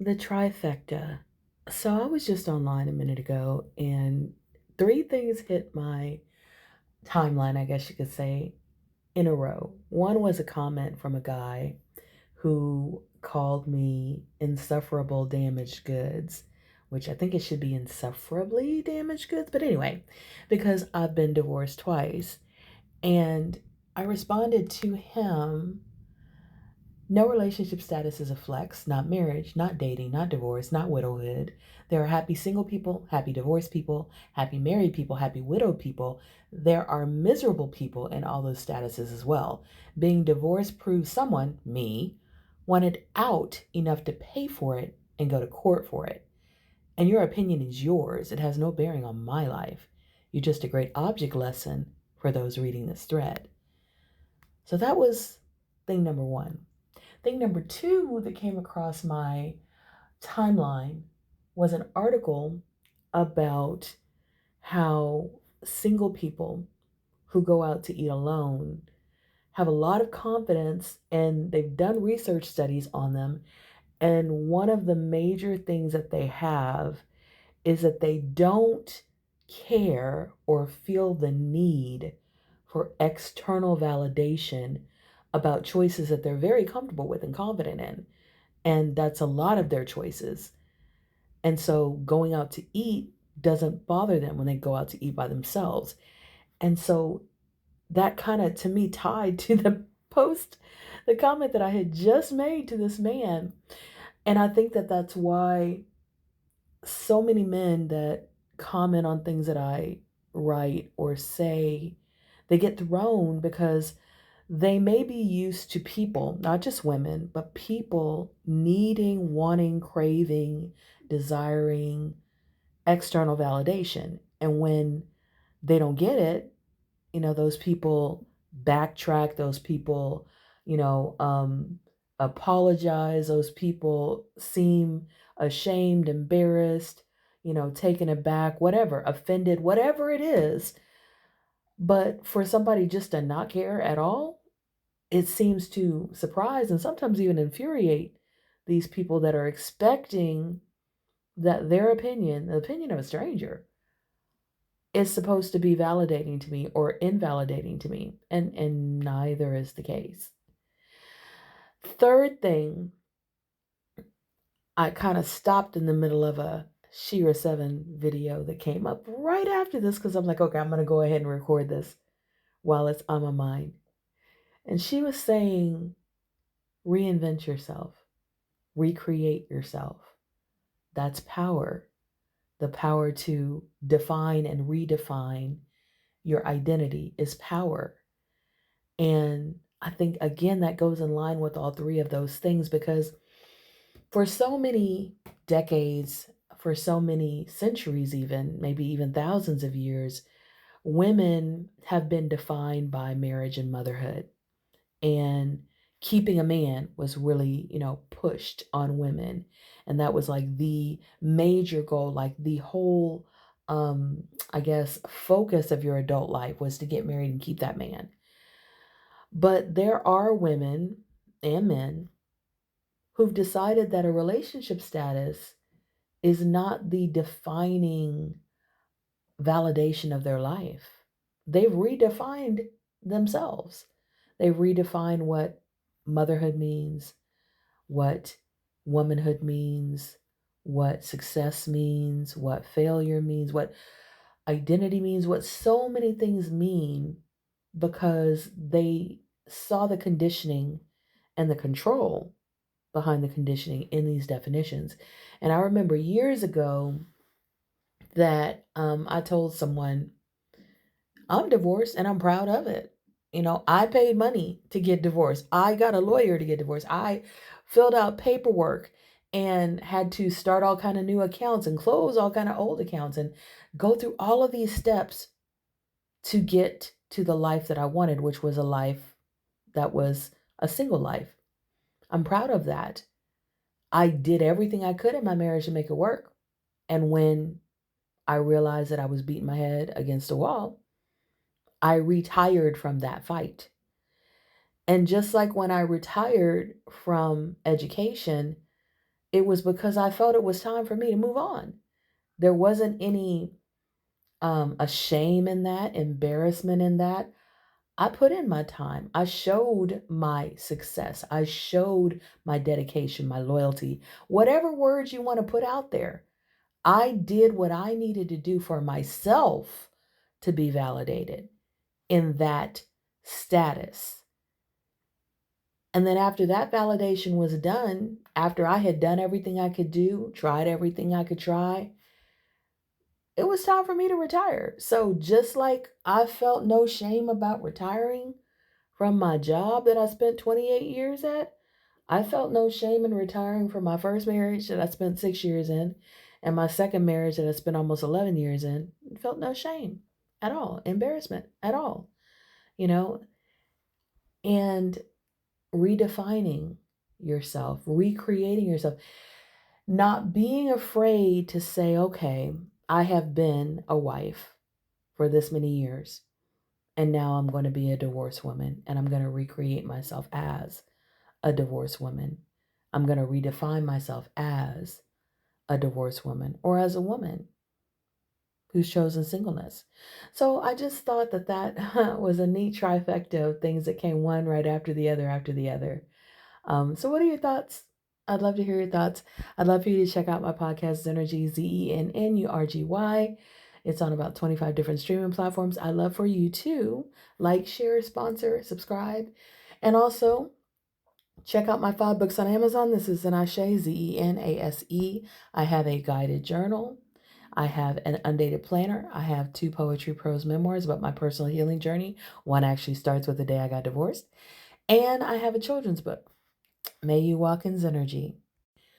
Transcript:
The trifecta. So I was just online a minute ago and three things hit my timeline, I guess you could say, in a row. One was a comment from a guy who called me insufferable damaged goods, which I think it should be insufferably damaged goods. But anyway, because I've been divorced twice. And I responded to him. No relationship status is a flex, not marriage, not dating, not divorce, not widowhood. There are happy single people, happy divorced people, happy married people, happy widowed people. There are miserable people in all those statuses as well. Being divorced proves someone, me, wanted out enough to pay for it and go to court for it. And your opinion is yours. It has no bearing on my life. You're just a great object lesson for those reading this thread. So that was thing number one. Thing number two that came across my timeline was an article about how single people who go out to eat alone have a lot of confidence, and they've done research studies on them. And one of the major things that they have is that they don't care or feel the need for external validation about choices that they're very comfortable with and confident in. And that's a lot of their choices. And so going out to eat doesn't bother them when they go out to eat by themselves. And so that kind of, to me, tied to the post, the comment that I had just made to this man. And I think that that's why so many men that comment on things that I write or say, they get thrown because they may be used to people, not just women, but people needing, wanting, craving, desiring external validation. And when they don't get it, those people backtrack, those people, you know, um, apologize, those people seem ashamed, embarrassed, taken aback, whatever, offended, whatever it is. But for somebody just to not care at all, it seems to surprise and sometimes even infuriate these people that are expecting that their opinion, the opinion of a stranger, is supposed to be validating to me or invalidating to me. And neither is the case. Third thing, I kind of stopped in the middle of a Shira 7 video that came up right after this because I'm like, okay, I'm going to go ahead and record this while it's on my mind. And she was saying, reinvent yourself, recreate yourself. That's power. The power to define and redefine your identity is power. And I think, again, that goes in line with all three of those things because for so many decades, for so many centuries, even maybe even thousands of years, women have been defined by marriage and motherhood. And keeping a man was really, pushed on women. And that was like the major goal, like the whole, I guess, focus of your adult life was to get married and keep that man. But there are women and men who've decided that a relationship status is not the defining validation of their life. They've redefined themselves. They've redefined what motherhood means, what womanhood means, what success means, what failure means, what identity means, what so many things mean because they saw the conditioning and the control behind the conditioning in these definitions. And I remember years ago that I told someone, I'm divorced and I'm proud of it. I paid money to get divorced. I got a lawyer to get divorced. I filled out paperwork and had to start all kind of new accounts and close all kind of old accounts and go through all of these steps to get to the life that I wanted, which was a life that was a single life. I'm proud of that. I did everything I could in my marriage to make it work. And when I realized that I was beating my head against a wall, I retired from that fight. And just like when I retired from education, it was because I felt it was time for me to move on. There wasn't any a shame in that, embarrassment in that. I put in my time. I showed my success. I showed my dedication, my loyalty, whatever words you want to put out there. I did what I needed to do for myself to be validated in that status. And then after that validation was done, after I had done everything I could do, tried everything I could try, it was time for me to retire. So just like I felt no shame about retiring from my job that I spent 28 years at, I felt no shame in retiring from my first marriage that I spent 6 years in, and my second marriage that I spent almost 11 years in. Felt no shame at all, embarrassment at all, you know, and redefining yourself, recreating yourself, not being afraid to say, okay, I have been a wife for this many years, and now I'm going to be a divorced woman, and I'm going to recreate myself as a divorced woman. I'm going to redefine myself as a divorced woman or as a woman who's chosen singleness. So I just thought that that was a neat trifecta of things that came one right after the other after the other. So what are your thoughts? I'd love to hear your thoughts. I'd love for you to check out my podcast, Zenergy, Zennurgy. It's on about 25 different streaming platforms. I'd love for you to like, share, sponsor, subscribe, and also check out my 5 books on Amazon. This is Zenase, Zenase. I have a guided journal. I have an undated planner. I have 2 poetry prose memoirs about my personal healing journey. One actually starts with the day I got divorced. And I have a children's book. May you walk in Zenergy.